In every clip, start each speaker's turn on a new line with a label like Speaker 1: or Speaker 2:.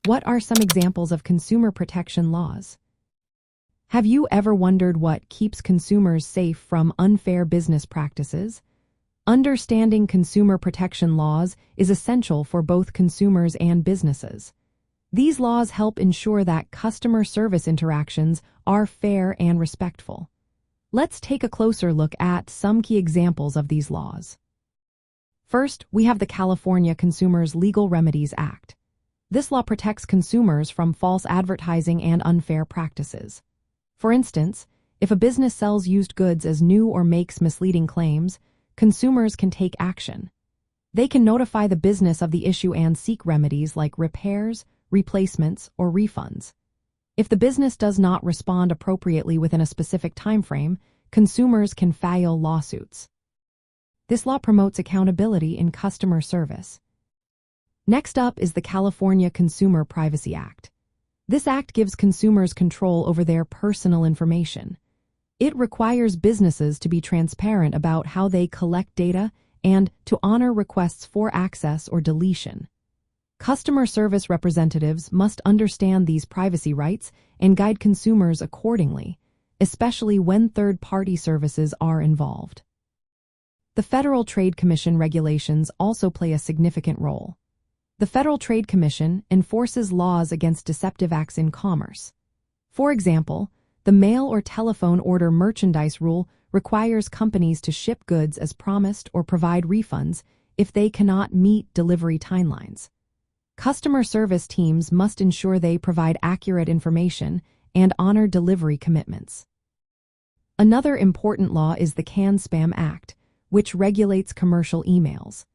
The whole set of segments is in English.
Speaker 1: What are some examples of consumer protection laws? Have you ever wondered what keeps consumers safe from unfair business practices? Understanding consumer protection laws is essential for both consumers and businesses. These laws help ensure that customer service interactions are fair and respectful. Let's take a closer look at some key examples of these laws. First, we have the California Consumers Legal Remedies Act. This law protects consumers from false advertising and unfair practices. For instance, if a business sells used goods as new or makes misleading claims, consumers can take action. They can notify the business of the issue and seek remedies like repairs, replacements, or refunds. If the business does not respond appropriately within a specific time frame, consumers can file lawsuits. This law promotes accountability in customer service. Next up is the California Consumer Privacy Act. This act gives consumers control over their personal information. It requires businesses to be transparent about how they collect data and to honor requests for access or deletion. Customer service representatives must understand these privacy rights and guide consumers accordingly, especially when third-party services are involved. The Federal Trade Commission regulations also play a significant role. The Federal Trade Commission enforces laws against deceptive acts in commerce. For example, the mail or telephone order merchandise rule requires companies to ship goods as promised or provide refunds if they cannot meet delivery timelines. Customer service teams must ensure they provide accurate information and honor delivery commitments. Another important law is the CAN-SPAM Act, which regulates commercial emails.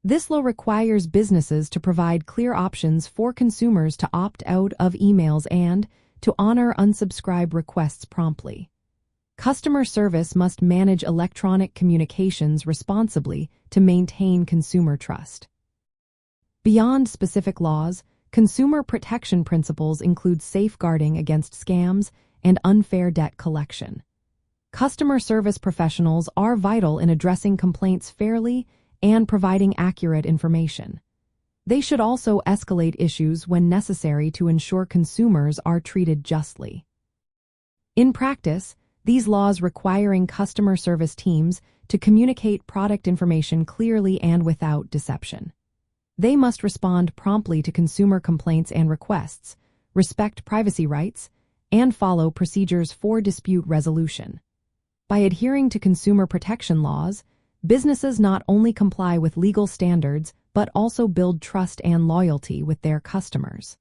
Speaker 1: This law requires businesses to provide clear options for consumers to opt out of emails and to honor unsubscribe requests promptly. Customer service must manage electronic communications responsibly to maintain consumer trust. Beyond specific laws, consumer protection principles include safeguarding against scams and unfair debt collection. Customer service professionals are vital in addressing complaints fairly and providing accurate information. They should also escalate issues when necessary to ensure consumers are treated justly. In practice, these laws requiring customer service teams to communicate product information clearly and without deception. They must respond promptly to consumer complaints and requests, respect privacy rights, and follow procedures for dispute resolution. By adhering to consumer protection laws, businesses not only comply with legal standards but also build trust and loyalty with their customers.